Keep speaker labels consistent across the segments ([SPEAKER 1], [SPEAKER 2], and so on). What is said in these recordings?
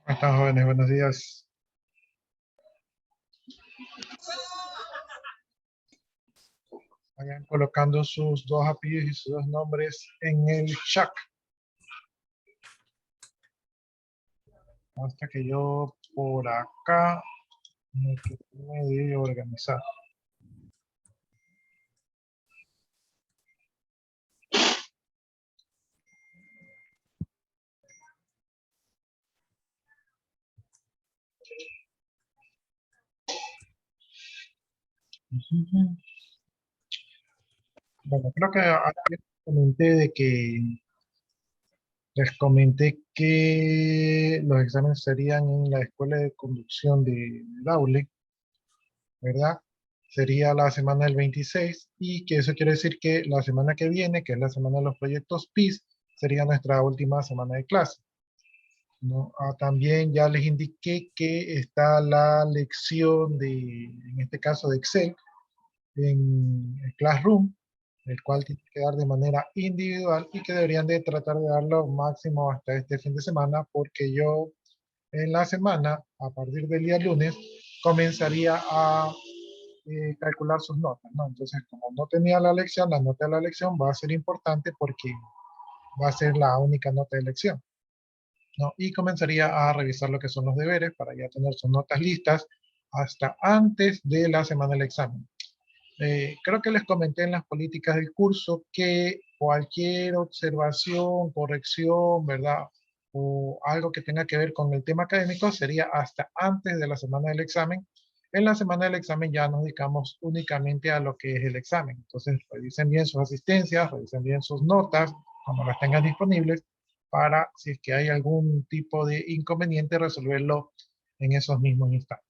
[SPEAKER 1] ¿Cómo están, jóvenes? Buenos días. Vayan colocando sus dos apellidos y sus dos nombres en el chat. Hasta que yo por acá me termine de organizar. Bueno, creo que ayer les comenté que los exámenes serían en la Escuela de Conducción de Daule, ¿verdad? Sería la semana del 26 y que eso quiere decir que la semana que viene, que es la semana de los proyectos PIS, sería nuestra última semana de clase, ¿no? También ya les indiqué que está la lección en este caso de Excel, en el Classroom, el cual tiene que dar de manera individual y que deberían de tratar de darlo máximo hasta este fin de semana, porque yo en la semana, a partir del día lunes, comenzaría a calcular sus notas, ¿no? Entonces, como no tenía la lección, la nota de la lección va a ser importante porque va a ser la única nota de lección, ¿no? Y comenzaría a revisar lo que son los deberes para ya tener sus notas listas hasta antes de la semana del examen. Creo que les comenté en las políticas del curso que cualquier observación, corrección, ¿verdad? O algo que tenga que ver con el tema académico sería hasta antes de la semana del examen. En la semana del examen ya nos dedicamos únicamente a lo que es el examen. Entonces, revisen bien sus asistencias, revisen bien sus notas, cuando las tengan disponibles, para si es que hay algún tipo de inconveniente, resolverlo en esos mismos instantes.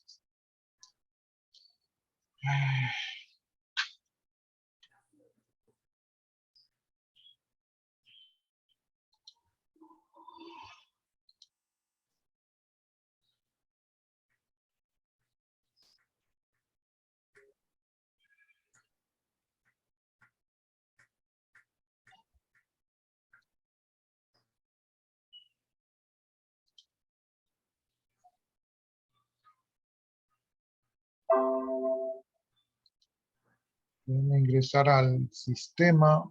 [SPEAKER 1] Voy a ingresar al sistema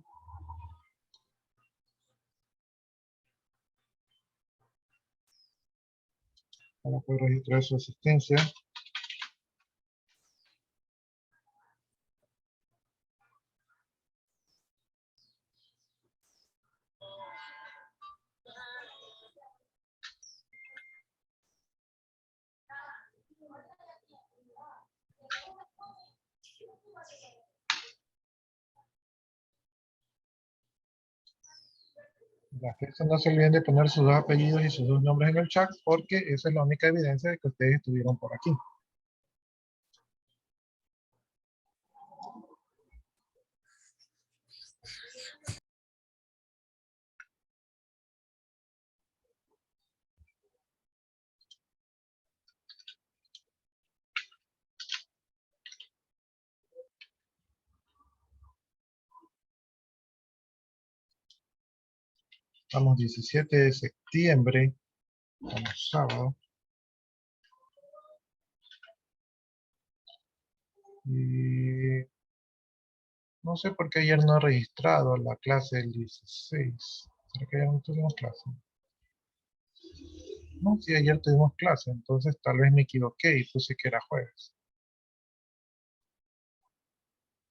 [SPEAKER 1] para poder registrar su asistencia. Ya, que no se olviden de poner sus dos apellidos y sus dos nombres en el chat, porque esa es la única evidencia de que ustedes estuvieron por aquí. Estamos 17 de septiembre, estamos sábado. Y no sé por qué ayer no he registrado la clase del 16. ¿Será que ayer no tuvimos clase? No, sí, ayer tuvimos clase, entonces tal vez me equivoqué y puse que era jueves.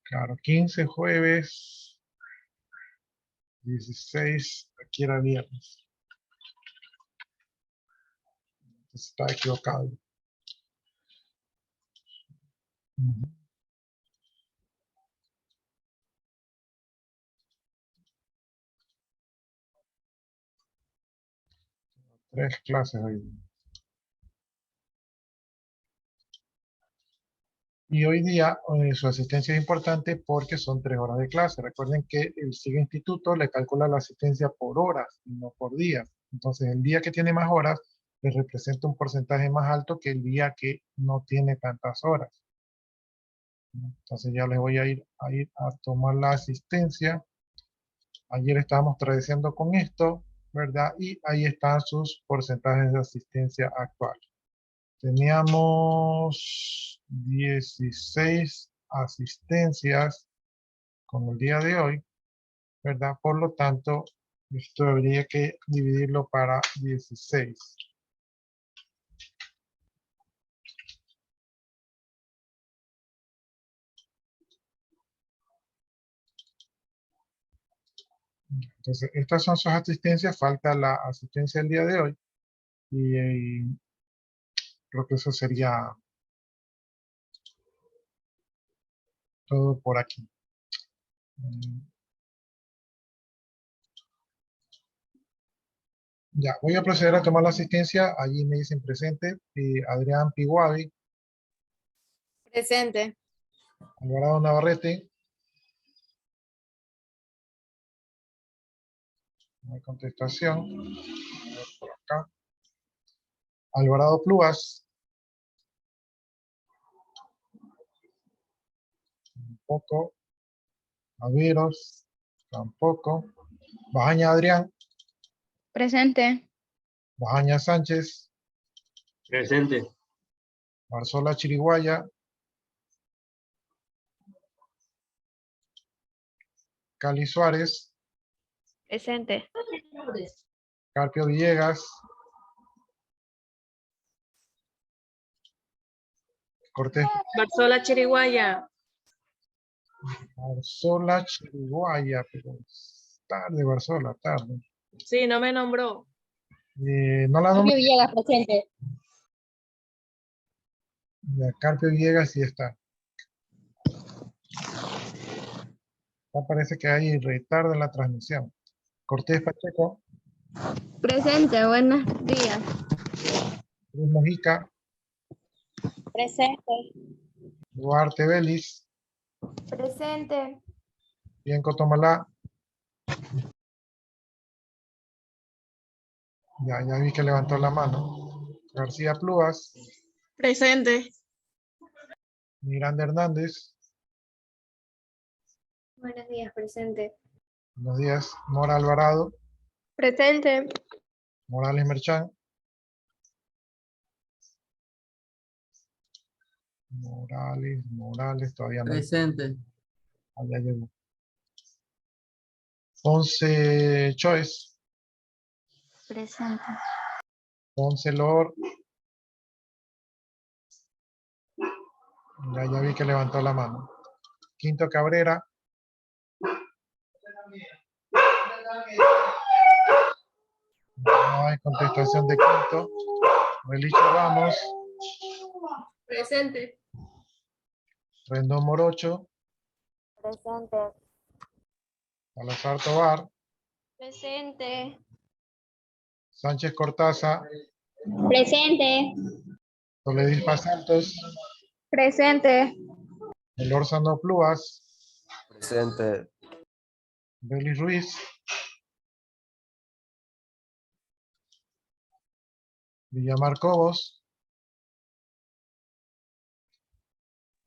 [SPEAKER 1] Claro, 15 jueves, 16, aquí era viernes. Entonces estaba equivocado. Ujú. 3 clases hoy. Y hoy día su asistencia es importante porque son 3 horas de clase. Recuerden que el SIGA Instituto le calcula la asistencia por horas y no por día. Entonces, el día que tiene más horas le representa un porcentaje más alto que el día que no tiene tantas horas, ¿no? Entonces, ya les voy a tomar la asistencia. Ayer estábamos traduciendo con esto, ¿verdad? Y ahí están sus porcentajes de asistencia actual. Teníamos 16 asistencias con el día de hoy, ¿verdad? Por lo tanto, esto habría que dividirlo para 16. Entonces, estas son sus asistencias, falta la asistencia del día de hoy. Y creo que eso sería todo por aquí. Ya, voy a proceder a tomar la asistencia. Allí me dicen presente Adrián Piguavi,
[SPEAKER 2] Presente.
[SPEAKER 1] Alvarado Navarrete. No hay contestación. A ver por acá. Alvarado Pluas. Tampoco. Averos. Tampoco. Bajaña Adrián.
[SPEAKER 2] Presente.
[SPEAKER 1] Bajaña Sánchez.
[SPEAKER 3] Presente.
[SPEAKER 1] Barzola Chiriguaya. Cali Suárez.
[SPEAKER 2] Presente.
[SPEAKER 1] Carpio Villegas. Cortés.
[SPEAKER 4] Barzola Chiriguaya.
[SPEAKER 1] Barzola Chiriguaya, pero es tarde, Barzola, tarde.
[SPEAKER 4] Sí, no me nombró.
[SPEAKER 1] No la nombré.
[SPEAKER 2] Villegas, presente.
[SPEAKER 1] Ya, Carpio Villegas sí está. Ya parece que hay retardo en la transmisión. Cortés Pacheco,
[SPEAKER 2] Presente, buenos días.
[SPEAKER 1] Cruz Mojica,
[SPEAKER 2] Presente.
[SPEAKER 1] Duarte Vélez,
[SPEAKER 2] Presente.
[SPEAKER 1] Bienco Tomalá. Ya vi que levantó la mano. García Pluas,
[SPEAKER 4] Presente.
[SPEAKER 1] Miranda Hernández,
[SPEAKER 2] Buenos días, presente.
[SPEAKER 1] buenos días. Mora Alvarado,
[SPEAKER 2] Presente.
[SPEAKER 1] Morales Merchán, Morales, todavía no.
[SPEAKER 3] Presente.
[SPEAKER 1] Allá llegó. Ponce Choice,
[SPEAKER 2] Presente.
[SPEAKER 1] Ponce Lor. Ya vi que levantó la mano. Quinto Cabrera. No hay contestación de Quinto. Relicho Ramos,
[SPEAKER 2] Presente.
[SPEAKER 1] Rendón Morocho,
[SPEAKER 2] Presente.
[SPEAKER 1] Salazar Tobar,
[SPEAKER 2] Presente.
[SPEAKER 1] Sánchez Cortaza,
[SPEAKER 2] Presente.
[SPEAKER 1] Toledispa Santos,
[SPEAKER 2] Presente.
[SPEAKER 1] Elórzano Pluas,
[SPEAKER 3] Presente.
[SPEAKER 1] Belis Ruiz, Villamar Cobos,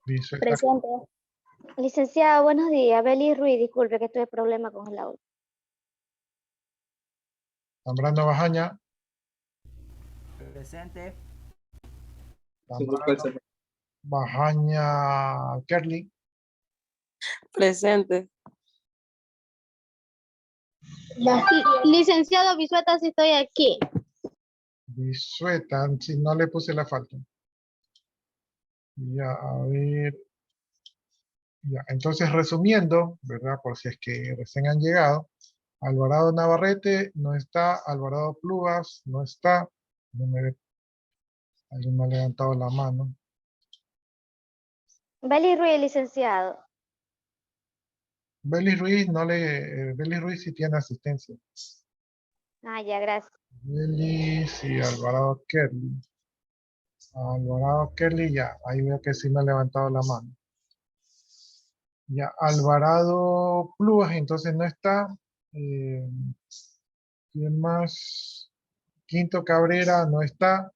[SPEAKER 1] Brizuela,
[SPEAKER 2] Presente. Licenciada, buenos días. Beli Ruiz, disculpe que tuve problema con el audio.
[SPEAKER 1] Zambrano Bajaña,
[SPEAKER 3] Presente.
[SPEAKER 1] Zambrano Bajaña Kerly,
[SPEAKER 4] Presente.
[SPEAKER 2] Licenciado Bisueta, si estoy aquí.
[SPEAKER 1] Brizueta, si no le puse la falta. Ya, a ver. Ya, entonces resumiendo, ¿verdad? Por si es que recién han llegado, Alvarado Navarrete no está, Alvarado Plugas no está, no me ve, alguien me ha levantado la mano.
[SPEAKER 2] Beli Ruiz, licenciado.
[SPEAKER 1] Belis Ruiz sí tiene asistencia.
[SPEAKER 2] Ah, ya, gracias.
[SPEAKER 1] Belis y Alvarado Kerly. Alvarado Kerly ya, ahí veo que sí me ha levantado la mano. Ya, Alvarado Plugas entonces no está. ¿Quién más? Quinto Cabrera no está.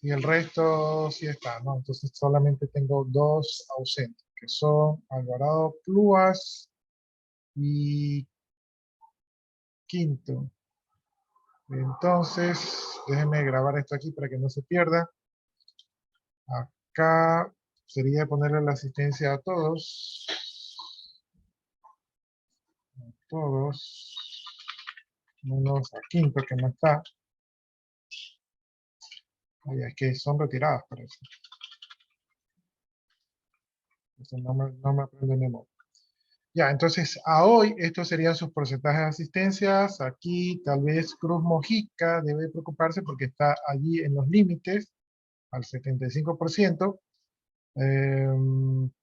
[SPEAKER 1] Y el resto sí está, ¿no? Entonces solamente tengo dos ausentes, que son Alvarado Pluas y quinto. Entonces, déjenme grabar esto aquí para que no se pierda. Acá sería ponerle la asistencia a todos. A todos. Menos a quinto que no está. Ay, es que son retiradas, parece. Eso no me aprende de memoria. Ya, entonces a hoy estos serían sus porcentajes de asistencias. Aquí tal vez Cruz Mojica debe preocuparse porque está allí en los límites, al 75%.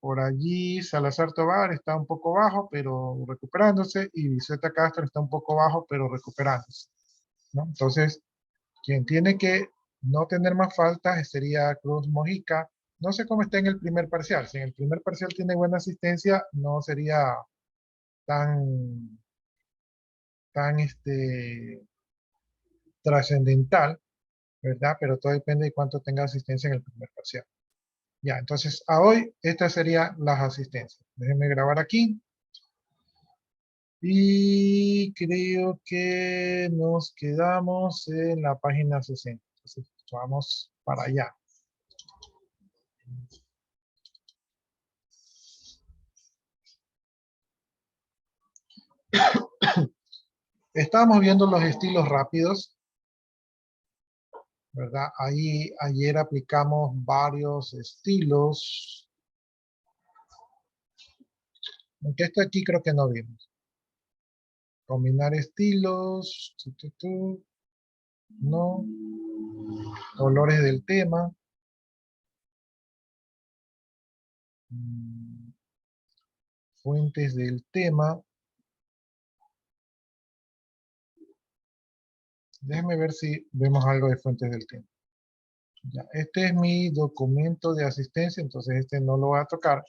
[SPEAKER 1] Por allí Salazar Tovar está un poco bajo, pero recuperándose. Y Bizueta Castro está un poco bajo, pero recuperándose, ¿no? Entonces, quien tiene que no tener más faltas sería Cruz Mojica. No sé cómo está en el primer parcial. Si en el primer parcial tiene buena asistencia, no sería tan trascendental, ¿verdad? Pero todo depende de cuánto tenga asistencia en el primer parcial. Ya, entonces a hoy estas serían las asistencias. Déjenme grabar aquí. Y creo que nos quedamos en la página 60. Entonces vamos para allá. Estamos viendo los estilos rápidos, ¿verdad? Ahí ayer aplicamos varios estilos. Aunque esto aquí creo que no vimos. Combinar estilos. No. Colores del tema. Fuentes del tema. Déjenme ver si vemos algo de fuentes del tema. Ya, este es mi documento de asistencia, entonces este no lo voy a tocar.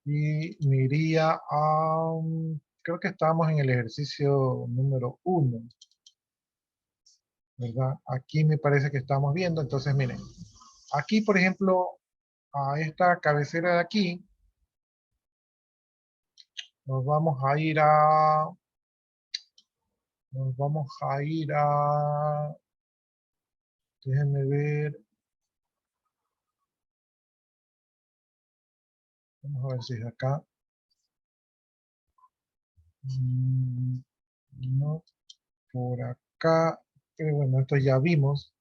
[SPEAKER 1] Y me iría a... creo que estamos en el ejercicio número 1. ¿Verdad? Aquí me parece que estamos viendo. Entonces, miren. Aquí, por ejemplo, a esta cabecera de aquí, nos vamos a ir a... Déjenme ver. Vamos a ver si es acá. No, por acá. Pero bueno, esto ya vimos.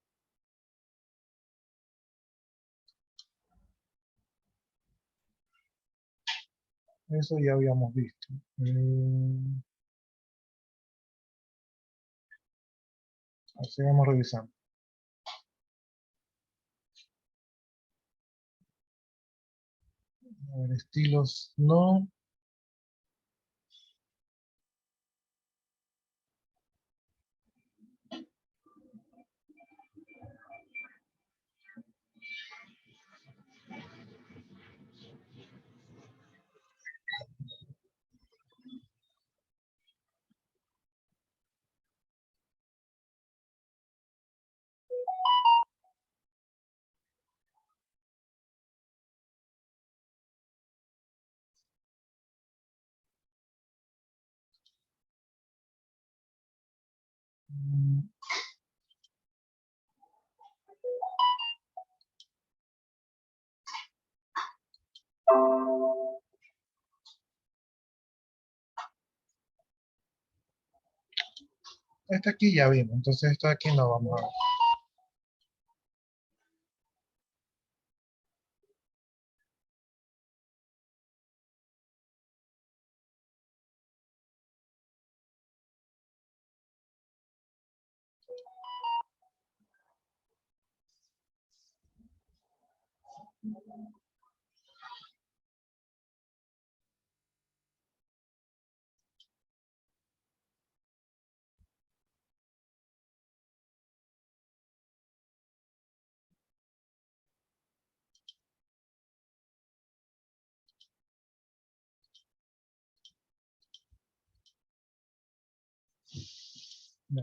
[SPEAKER 1] Eso ya habíamos visto. Sigamos revisando. A ver, estilos, no. Este aquí ya vimos, entonces esto aquí no vamos a ver.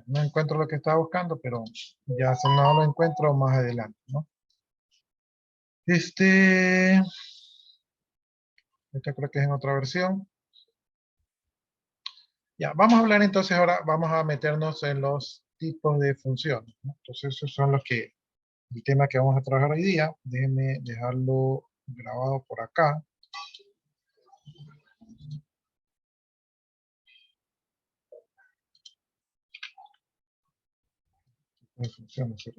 [SPEAKER 1] No encuentro lo que estaba buscando, pero ya si no lo encuentro más adelante, ¿no? Esta creo que es en otra versión. Ya, vamos a hablar entonces ahora, vamos a meternos en los tipos de funciones, ¿no? Entonces, esos son el tema que vamos a trabajar hoy día. Déjenme dejarlo grabado por acá. De funciones, ¿sí?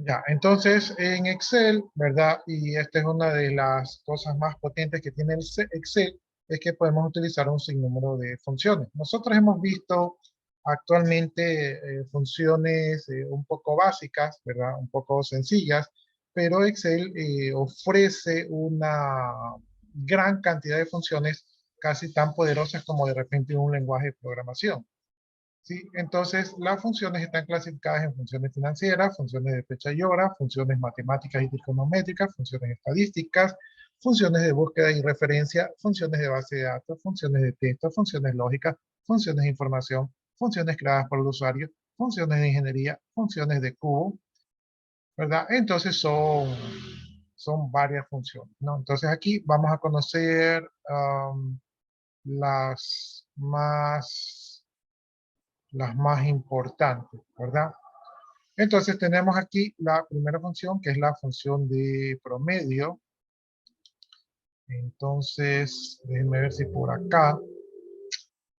[SPEAKER 1] Ya, entonces en Excel, ¿verdad? Y esta es una de las cosas más potentes que tiene el Excel, es que podemos utilizar un sinnúmero de funciones. Nosotros hemos visto actualmente funciones un poco básicas, ¿verdad? Un poco sencillas, pero Excel ofrece una gran cantidad de funciones casi tan poderosas como de repente un lenguaje de programación. ¿Sí? Entonces, las funciones están clasificadas en funciones financieras, funciones de fecha y hora, funciones matemáticas y trigonométricas, funciones estadísticas, funciones de búsqueda y referencia, funciones de base de datos, funciones de texto, funciones lógicas, funciones de información, funciones creadas por el usuario, funciones de ingeniería, funciones de cubo, ¿verdad? Entonces son varias funciones, ¿no? Entonces aquí vamos a conocer las más importantes, ¿verdad? Entonces tenemos aquí la primera función, que es la función de promedio. Entonces, déjenme ver si por acá,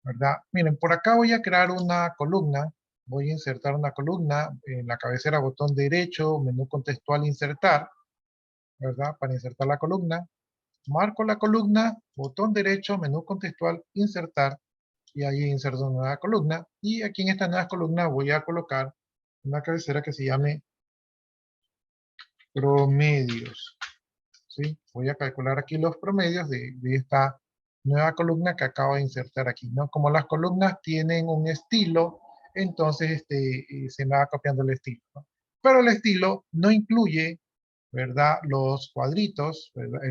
[SPEAKER 1] ¿verdad? Miren, por acá voy a crear una columna. Voy a insertar una columna en la cabecera, botón derecho, menú contextual, insertar, ¿verdad? Para insertar la columna. Marco la columna, botón derecho, menú contextual, insertar, y ahí inserto una nueva columna. Y aquí en esta nueva columna voy a colocar una cabecera que se llame promedios, ¿sí? Voy a calcular aquí los promedios de esta nueva columna que acabo de insertar aquí, ¿no? Como las columnas tienen un estilo, entonces se me va copiando el estilo, ¿no? Pero el estilo no incluye, ¿verdad? Los cuadritos, ¿verdad?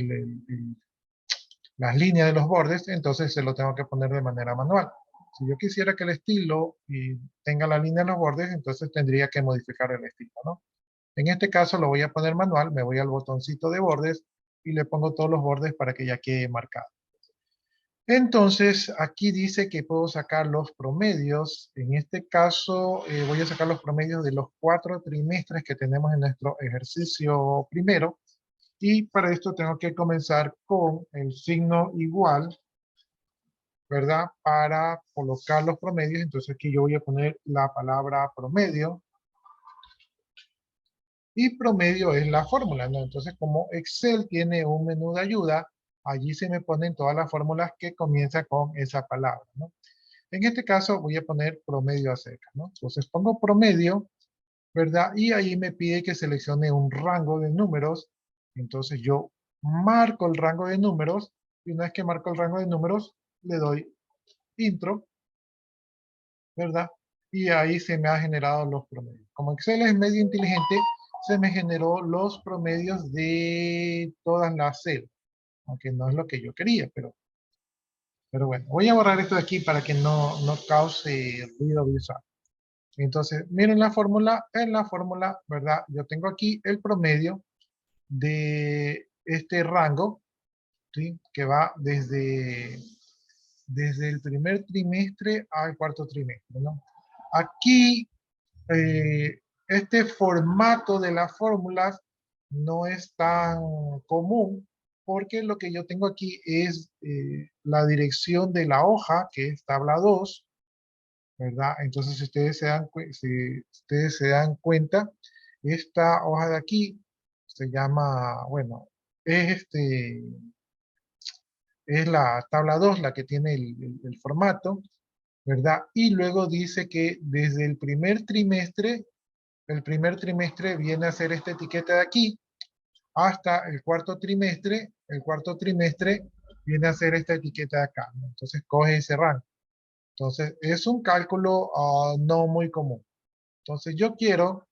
[SPEAKER 1] Las líneas de los bordes, entonces se lo tengo que poner de manera manual. Si yo quisiera que el estilo tenga la línea en los bordes, entonces tendría que modificar el estilo, ¿no? En este caso lo voy a poner manual, me voy al botoncito de bordes y le pongo todos los bordes para que ya quede marcado. Entonces, aquí dice que puedo sacar los promedios. En este caso, voy a sacar los promedios de los 4 trimestres que tenemos en nuestro ejercicio primero. Y para esto tengo que comenzar con el signo igual, ¿verdad? Para colocar los promedios. Entonces aquí yo voy a poner la palabra promedio. Y promedio es la fórmula, ¿no? Entonces, como Excel tiene un menú de ayuda, allí se me ponen todas las fórmulas que comienzan con esa palabra, ¿no? En este caso voy a poner promedio a secas, ¿no? Entonces pongo promedio, ¿verdad? Y ahí me pide que seleccione un rango de números. Entonces yo marco el rango de números y una vez que marco el rango de números, le doy intro, ¿verdad? Y ahí se me ha generado los promedios. Como Excel es medio inteligente, se me generó los promedios de todas las celdas, aunque no es lo que yo quería, pero bueno, voy a borrar esto de aquí para que no cause ruido visual. Entonces, miren la fórmula, en la fórmula, ¿verdad? Yo tengo aquí el promedio de este rango, ¿sí? Que va desde el primer trimestre al cuarto trimestre, ¿no? Aquí este formato de las fórmulas no es tan común porque lo que yo tengo aquí es la dirección de la hoja, que es tabla 2, ¿verdad? Entonces, si ustedes se dan cuenta, esta hoja de aquí se llama, bueno, es la tabla 2 la que tiene el formato, ¿verdad? Y luego dice que desde el primer trimestre viene a ser esta etiqueta de aquí, hasta el cuarto trimestre viene a ser esta etiqueta de acá, ¿no? Entonces coge ese rango. Entonces es un cálculo no muy común. Entonces yo quiero,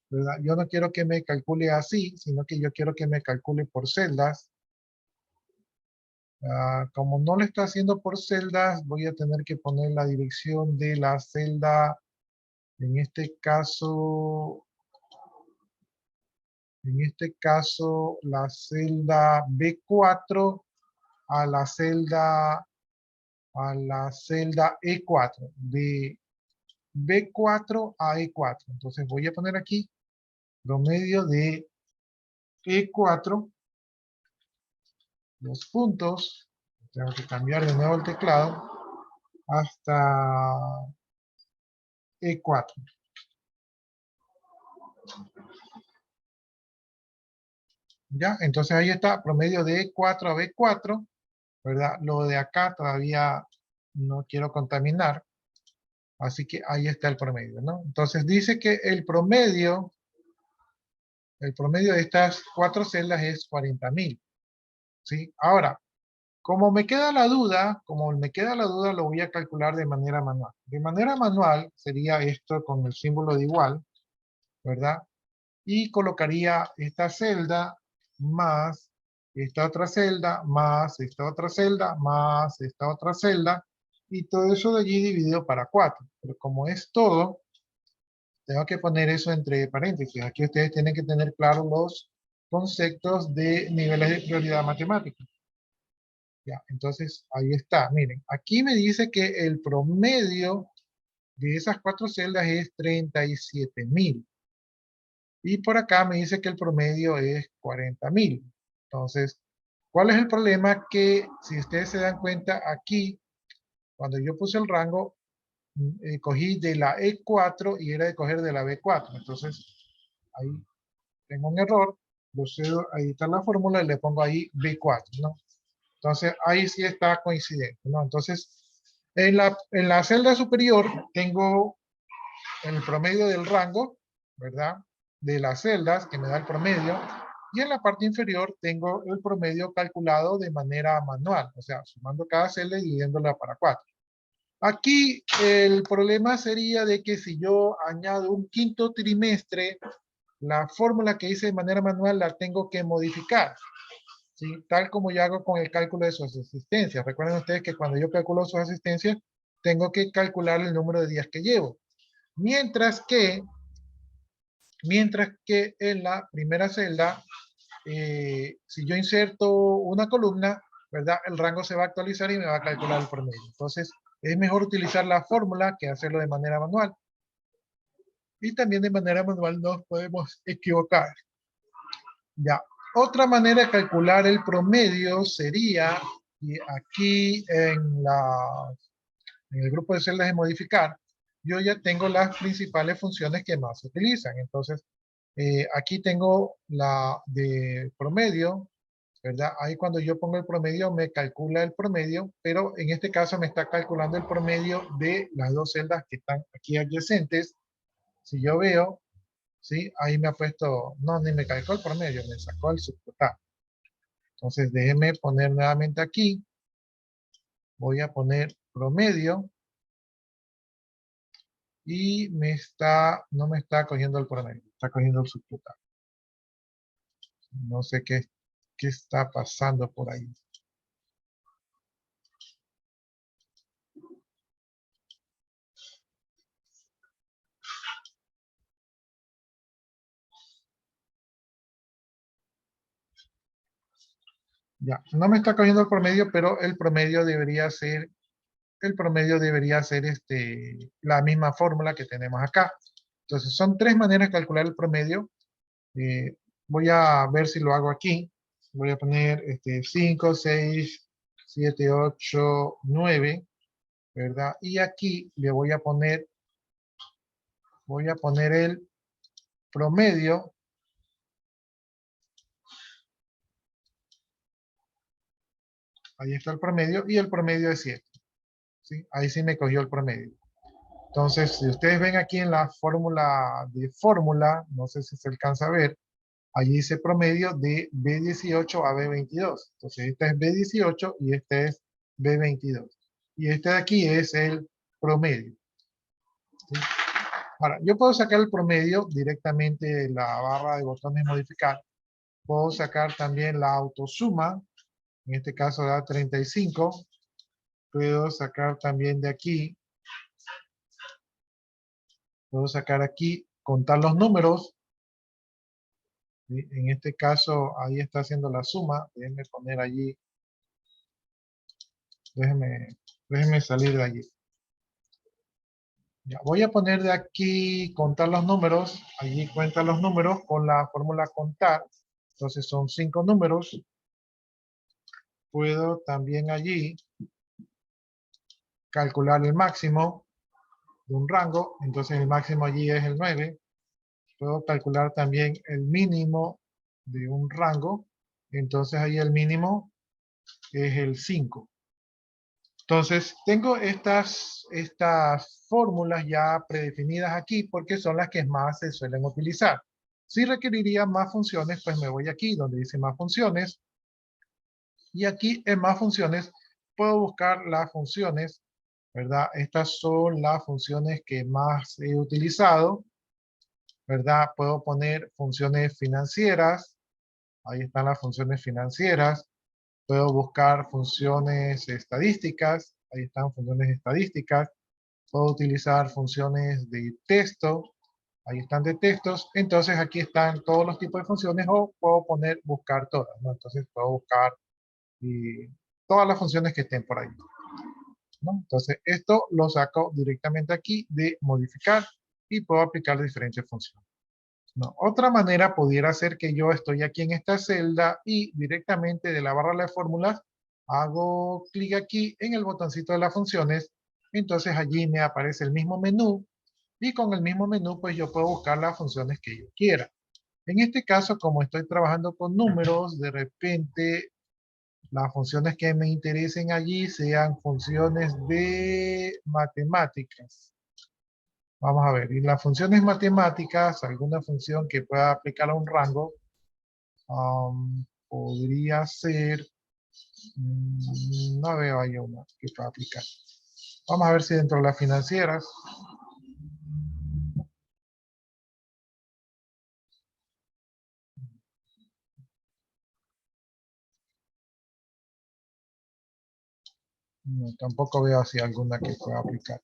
[SPEAKER 1] ¿verdad? Yo no quiero que me calcule así, sino que yo quiero que me calcule por celdas. Como no lo está haciendo por celdas, voy a tener que poner la dirección de la celda En este caso, la celda B4 a la celda E4, de B4 a E4. Entonces voy a poner aquí promedio de E4, los puntos, tengo que cambiar de nuevo el teclado, hasta E4. ¿Ya? Entonces ahí está, promedio de E4 a B4, ¿verdad? Lo de acá todavía no quiero contaminar, así que ahí está el promedio, ¿no? Entonces dice que el promedio de estas 4 celdas es 40.000, ¿sí? Ahora, como me queda la duda, lo voy a calcular de manera manual. De manera manual sería esto con el símbolo de igual, ¿verdad? Y colocaría esta celda más esta otra celda, más esta otra celda, más esta otra celda, y todo eso de allí dividido para 4. Pero como es todo, tengo que poner eso entre paréntesis. Aquí ustedes tienen que tener claros los conceptos de niveles de prioridad matemática. Ya, entonces ahí está. Miren, aquí me dice que el promedio de esas 4 celdas es 37.000. Y por acá me dice que el promedio es 40.000. Entonces, ¿cuál es el problema? Que si ustedes se dan cuenta aquí, cuando yo puse el rango, cogí de la E4 y era de coger de la B4. Entonces, ahí tengo un error. Procedo a editar la fórmula y le pongo ahí B4, ¿no? Entonces, ahí sí está coincidente, ¿no? Entonces, en la celda superior tengo el promedio del rango, ¿verdad? De las celdas, que me da el promedio. Y en la parte inferior tengo el promedio calculado de manera manual, o sea, sumando cada celda y dividiéndola para 4. Aquí el problema sería de que si yo añado un quinto trimestre, la fórmula que hice de manera manual la tengo que modificar, ¿sí? Tal como yo hago con el cálculo de sus asistencias. Recuerden ustedes que cuando yo calculo sus asistencias, tengo que calcular el número de días que llevo. Mientras que en la primera celda, si yo inserto una columna, ¿verdad? El rango se va a actualizar y me va a calcular el promedio. Entonces, es mejor utilizar la fórmula que hacerlo de manera manual. Y también de manera manual nos podemos equivocar. Ya. Otra manera de calcular el promedio sería, y aquí en el grupo de celdas de modificar, yo ya tengo las principales funciones que más se utilizan. Entonces, aquí tengo la de promedio, ¿verdad? Ahí cuando yo pongo el promedio me calcula el promedio, pero en este caso me está calculando el promedio de las 2 celdas que están aquí adyacentes. Si yo veo, ¿sí? Ahí me ha puesto, no, ni me calculó el promedio, me sacó el subtotal. Entonces déjenme poner nuevamente aquí, voy a poner promedio, y no me está cogiendo el promedio, está cogiendo el subtotal. No sé qué está pasando por ahí. Ya, no me está cogiendo el promedio, pero el promedio debería ser la misma fórmula que tenemos acá. Entonces, son 3 maneras de calcular el promedio. Voy a ver si lo hago aquí. Voy a poner 5, 6, 7, 8, 9, ¿verdad? Y aquí le voy a poner el promedio. Ahí está el promedio y el promedio es 7. ¿Sí? Ahí sí me cogió el promedio. Entonces, si ustedes ven aquí en la fórmula no sé si se alcanza a ver, allí dice promedio de B18 a B22. Entonces, esta es B18 y este es B22. Y este de aquí es el promedio. ¿Sí? Ahora, yo puedo sacar el promedio directamente de la barra de botones modificar. Puedo sacar también la autosuma. En este caso da 35. Puedo sacar también de aquí Puedo sacar aquí, contar los números. ¿Sí? En este caso, ahí está haciendo la suma. Déjenme poner allí. Déjenme salir de allí. Ya, voy a poner de aquí, contar los números. Allí cuenta los números con la fórmula contar. Entonces son 5 números. Puedo también allí calcular el máximo de un rango. Entonces el máximo allí es el 9. Puedo calcular también el mínimo de un rango. Entonces ahí el mínimo es el 5. Entonces tengo estas fórmulas ya predefinidas aquí porque son las que más se suelen utilizar. Si requeriría más funciones, pues me voy aquí donde dice más funciones. Y aquí en más funciones puedo buscar las funciones, ¿verdad? Estas son las funciones que más he utilizado, ¿verdad? Puedo poner funciones financieras. Ahí están las funciones financieras. Puedo buscar funciones estadísticas. Ahí están funciones estadísticas. Puedo utilizar funciones de texto. Ahí están de textos. Entonces aquí están todos los tipos de funciones o puedo poner buscar todas, ¿no? Entonces puedo buscar todas las funciones que estén por ahí, ¿no? Entonces esto lo saco directamente aquí de modificar y puedo aplicar diferentes funciones. No, otra manera pudiera ser que yo estoy aquí en esta celda y directamente de la barra de fórmulas hago clic aquí en el botoncito de las funciones. Entonces allí me aparece el mismo menú y con el mismo menú pues yo puedo buscar las funciones que yo quiera. En este caso, como estoy trabajando con números, de repente las funciones que me interesen allí sean funciones de matemáticas. Vamos a ver, y las funciones matemáticas, alguna función que pueda aplicar a un rango, podría ser, no veo ahí una que pueda aplicar. Vamos a ver si dentro de las financieras, no, tampoco veo así alguna que pueda aplicar.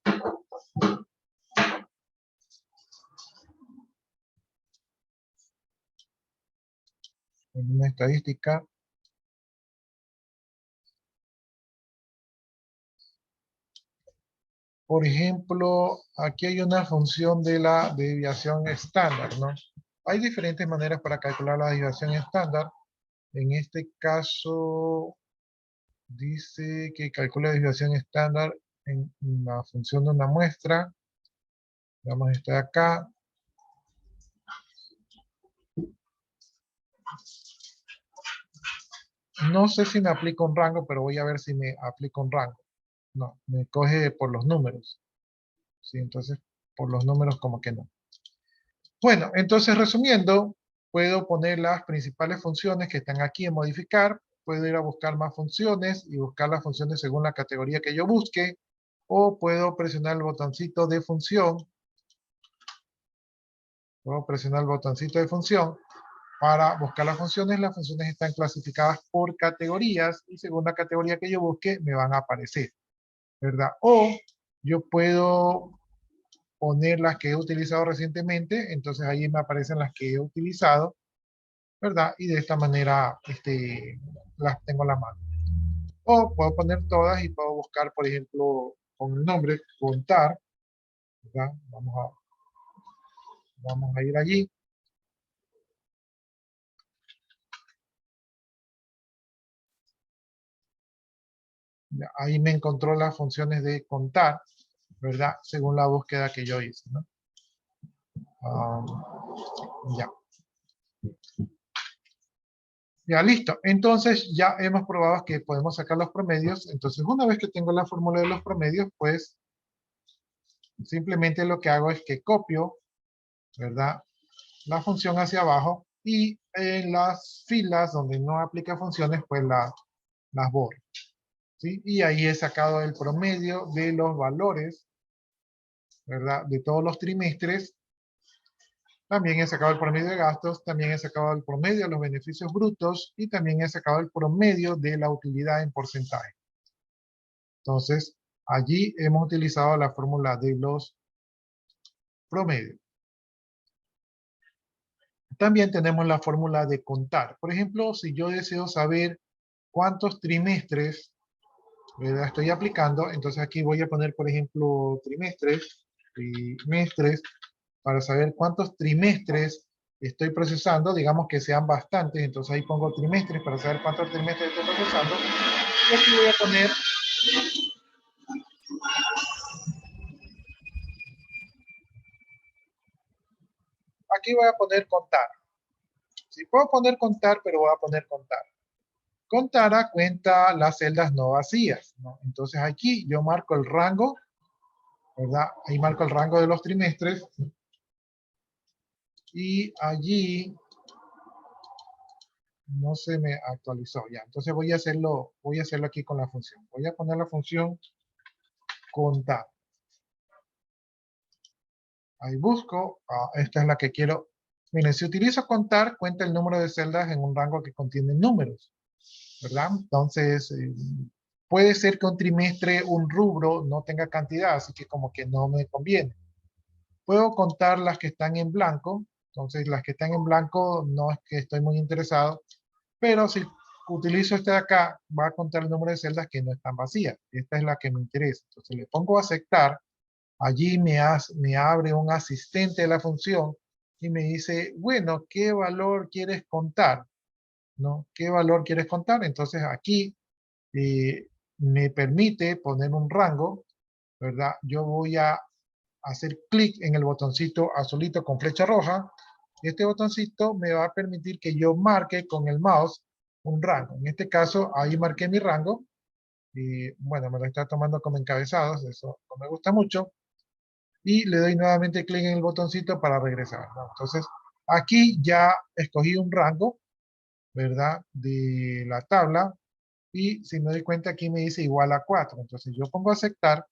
[SPEAKER 1] En una estadística, por ejemplo, aquí hay una función de la desviación estándar, ¿no? Hay diferentes maneras para calcular la desviación estándar. En este caso, dice que calcula la desviación estándar en la función de una muestra. Vamos a estar acá. No sé si me aplica un rango, pero voy a ver si me aplica un rango. No, me coge por los números. Sí, entonces por los números como que no. Bueno, entonces resumiendo, puedo poner las principales funciones que están aquí en modificar. Puedo ir a buscar más funciones y buscar las funciones según la categoría que yo busque. O puedo presionar el botoncito de función. Puedo presionar el botoncito de función para buscar las funciones. Las funciones están clasificadas por categorías y según la categoría que yo busque me van a aparecer, ¿verdad? O yo puedo poner las que he utilizado recientemente, entonces ahí me aparecen las que he utilizado, ¿verdad? Y de esta manera las tengo a la mano. O puedo poner todas y puedo buscar, por ejemplo, con el nombre, contar, ¿verdad? Vamos a ir allí. Ya, ahí me encontró las funciones de contar, ¿verdad? Según la búsqueda que yo hice, ¿no? Ya. Ya, listo. Entonces ya hemos probado que podemos sacar los promedios. Entonces una vez que tengo la fórmula de los promedios, pues simplemente lo que hago es que copio, ¿verdad? La función hacia abajo y en las filas donde no aplica funciones, pues las borro. ¿Sí? Y ahí he sacado el promedio de los valores, ¿verdad? De todos los trimestres. También he sacado el promedio de gastos, también he sacado el promedio de los beneficios brutos y también he sacado el promedio de la utilidad en porcentaje. Entonces, allí hemos utilizado la fórmula de los promedio. También tenemos la fórmula de contar. Por ejemplo, si yo deseo saber cuántos trimestres, ¿verdad?, estoy aplicando, entonces aquí voy a poner, por ejemplo, trimestres, para saber cuántos trimestres estoy procesando, digamos que sean bastantes, entonces ahí pongo trimestres para saber cuántos trimestres estoy procesando, y aquí voy a poner contar. Si puedo poner contar, pero voy a poner contar. Contar cuenta las celdas no vacías, ¿no? Entonces aquí yo marco el rango, ¿verdad? Ahí marco el rango de los trimestres. Y allí no se me actualizó ya. Entonces voy a hacerlo aquí con la función. Voy a poner la función contar. Ahí busco, esta es la que quiero. Miren, si utilizo contar, cuenta el número de celdas en un rango que contiene números, ¿verdad? Entonces, puede ser que un trimestre, un rubro, no tenga cantidad, así que como que no me conviene. Puedo contar las que están en blanco, entonces las que están en blanco no es que estoy muy interesado, pero si utilizo este de acá, va a contar el número de celdas que no están vacías. Esta es la que me interesa. Entonces le pongo aceptar, allí me abre un asistente de la función y me dice, bueno, ¿qué valor quieres contar? ¿No? ¿Qué valor quieres contar? Entonces aquí me permite poner un rango, ¿verdad? Yo voy a hacer clic en el botoncito azulito con flecha roja. Este botoncito me va a permitir que yo marque con el mouse un rango. En este caso, ahí marqué mi rango. Y bueno, me lo está tomando como encabezados, eso no me gusta mucho. Y le doy nuevamente clic en el botoncito para regresar, ¿no? Entonces, aquí ya escogí un rango, ¿verdad?, de la tabla. Y si me doy cuenta, aquí me dice igual a 4. Entonces, yo pongo aceptar,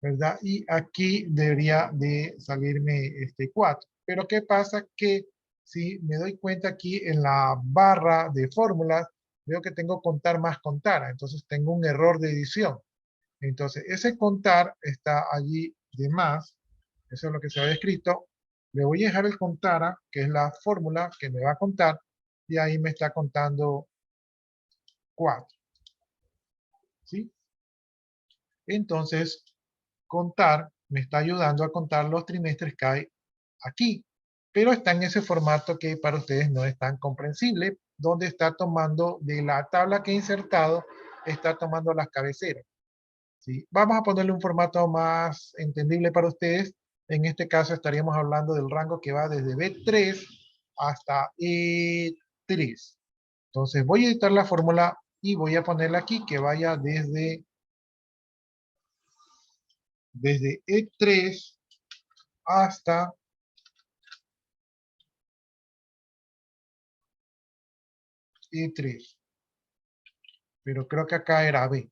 [SPEAKER 1] ¿verdad? Y aquí debería de salirme este 4. Pero ¿qué pasa? Que si me doy cuenta aquí en la barra de fórmulas, veo que tengo contar más contar. Entonces tengo un error de edición. Entonces ese contar está allí de más. Eso es lo que se había escrito. Le voy a dejar el contara, que es la fórmula que me va a contar. Y ahí me está contando 4. ¿Sí? Entonces, contar me está ayudando a contar los trimestres que hay aquí, pero está en ese formato que para ustedes no es tan comprensible, donde está tomando de la tabla que he insertado, está tomando las cabeceras. ¿Sí? Vamos a ponerle un formato más entendible para ustedes. En este caso estaríamos hablando del rango que va desde B3 hasta E3. Entonces voy a editar la fórmula y voy a ponerla aquí que vaya desde E3 hasta E3. Pero creo que acá era B.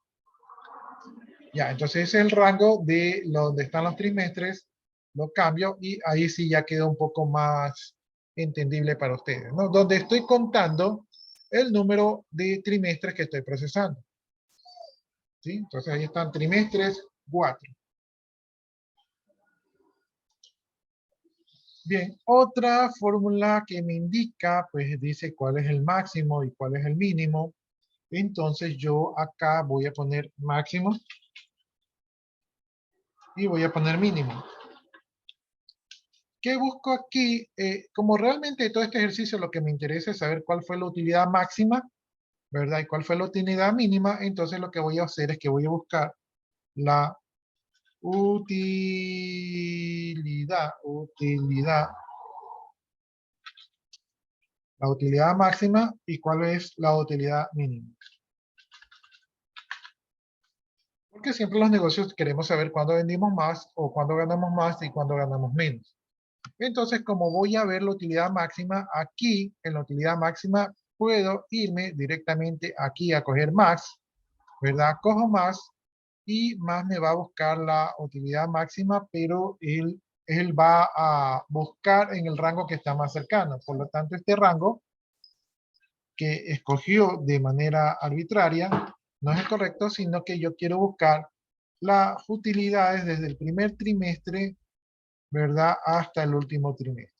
[SPEAKER 1] Ya, entonces ese es el rango de donde están los trimestres. Lo cambio y ahí sí ya quedó un poco más entendible para ustedes, ¿no? Donde estoy contando el número de trimestres que estoy procesando. ¿Sí? Entonces ahí están trimestres 4. Bien, otra fórmula que me indica, pues dice cuál es el máximo y cuál es el mínimo. Entonces yo acá voy a poner máximo y voy a poner mínimo. ¿Qué busco aquí? Como realmente todo este ejercicio lo que me interesa es saber cuál fue la utilidad máxima, ¿verdad? Y cuál fue la utilidad mínima, entonces lo que voy a hacer es que voy a buscar la utilidad máxima y cuál es la utilidad mínima. Porque siempre los negocios queremos saber cuándo vendimos más o cuándo ganamos más y cuándo ganamos menos. Entonces, como voy a ver la utilidad máxima, aquí en la utilidad máxima puedo irme directamente aquí a coger más, ¿verdad? Cojo más y más me va a buscar la utilidad máxima, pero él va a buscar en el rango que está más cercano. Por lo tanto, este rango que escogió de manera arbitraria no es el correcto, sino que yo quiero buscar las utilidades desde el primer trimestre ¿verdad? Hasta el último trimestre.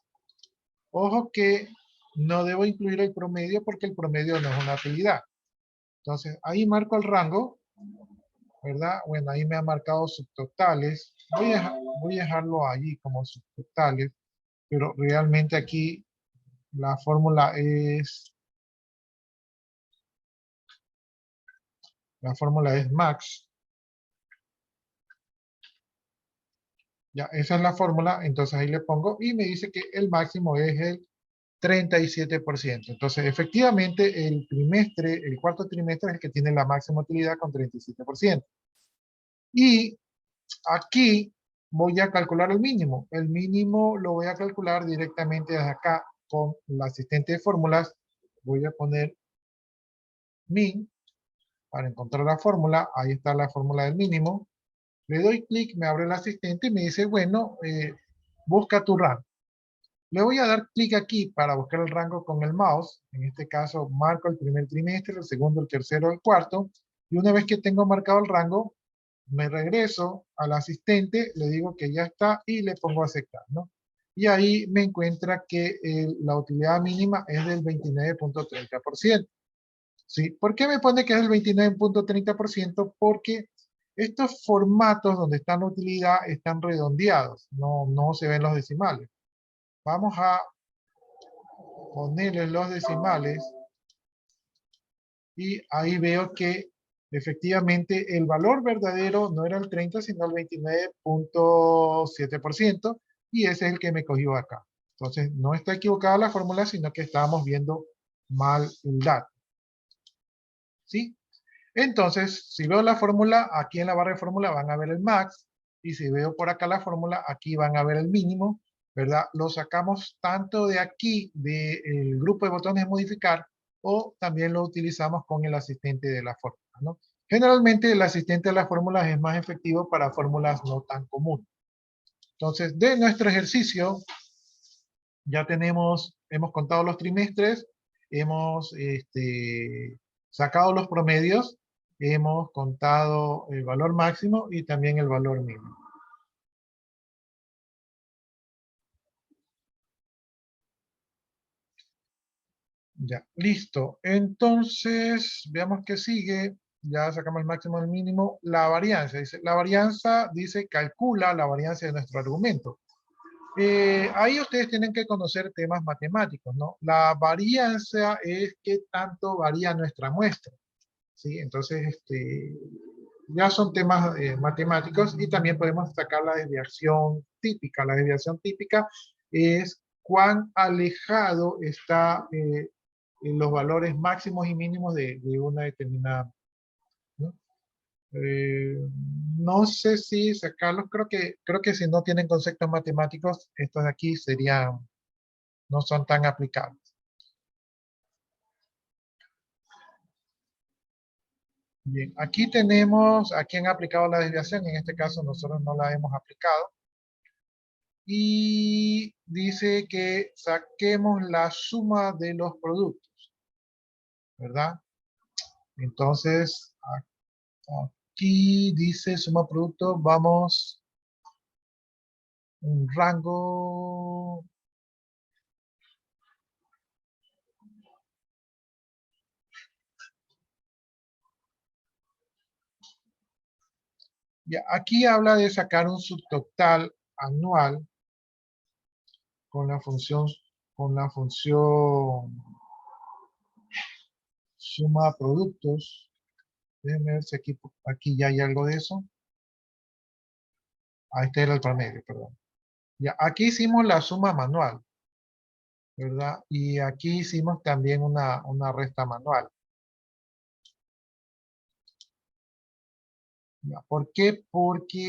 [SPEAKER 1] Ojo que no debo incluir el promedio porque el promedio no es una utilidad. Entonces, ahí marco el rango, ¿verdad? Bueno, ahí me ha marcado subtotales. Voy a dejarlo allí como subtotales, pero realmente aquí la fórmula es max. Ya, esa es la fórmula, entonces ahí le pongo y me dice que el máximo es el 37%. Entonces, efectivamente, el cuarto trimestre es el que tiene la máxima utilidad con 37%. Y aquí voy a calcular el mínimo. El mínimo lo voy a calcular directamente desde acá con el asistente de fórmulas. Voy a poner min para encontrar la fórmula. Ahí está la fórmula del mínimo. Le doy clic, me abre el asistente y me dice, bueno, busca tu rango. Le voy a dar clic aquí para buscar el rango con el mouse. En este caso, marco el primer trimestre, el segundo, el tercero, el cuarto. Y una vez que tengo marcado el rango, me regreso al asistente, le digo que ya está y le pongo aceptar, ¿no? Y ahí me encuentra que la utilidad mínima es del 29.30%. ¿Sí? ¿Por qué me pone que es el 29.30%? Porque estos formatos donde está la utilidad están redondeados, no se ven los decimales. Vamos a ponerle los decimales y ahí veo que efectivamente el valor verdadero no era el 30, sino el 29.7% y ese es el que me cogió acá. Entonces no está equivocada la fórmula, sino que estábamos viendo mal el dato. ¿Sí? Entonces, si veo la fórmula, aquí en la barra de fórmula van a ver el max, y si veo por acá la fórmula, aquí van a ver el mínimo, ¿verdad? Lo sacamos tanto de aquí, del grupo de botones modificar, o también lo utilizamos con el asistente de la fórmula, ¿no? Generalmente el asistente de las fórmulas es más efectivo para fórmulas no tan comunes. Entonces, de nuestro ejercicio, ya hemos contado los trimestres, hemos sacado los promedios, hemos contado el valor máximo y también el valor mínimo. Ya, listo. Entonces, veamos qué sigue. Ya sacamos el máximo y el mínimo. La varianza, dice, calcula la varianza de nuestro argumento. Ahí ustedes tienen que conocer temas matemáticos, ¿no? La varianza es qué tanto varía nuestra muestra, ¿sí? Entonces, ya son temas matemáticos y también podemos sacar la desviación típica. La desviación típica es cuán alejado está en los valores máximos y mínimos de una determinada, ¿no? Eh, no sé si sacarlos, creo que si no tienen conceptos matemáticos, estos de aquí no son tan aplicables. Bien, aquí tenemos a quien ha aplicado la desviación, en este caso nosotros no la hemos aplicado. Y dice que saquemos la suma de los productos, ¿verdad? Entonces, aquí dice suma producto, vamos, un rango. Ya, aquí habla de sacar un subtotal anual con la función suma productos. Déjenme ver si aquí ya hay algo de eso. Ah, este era el promedio, perdón. Ya, aquí hicimos la suma manual, ¿verdad? Y aquí hicimos también una resta manual. Ya, ¿por qué? Porque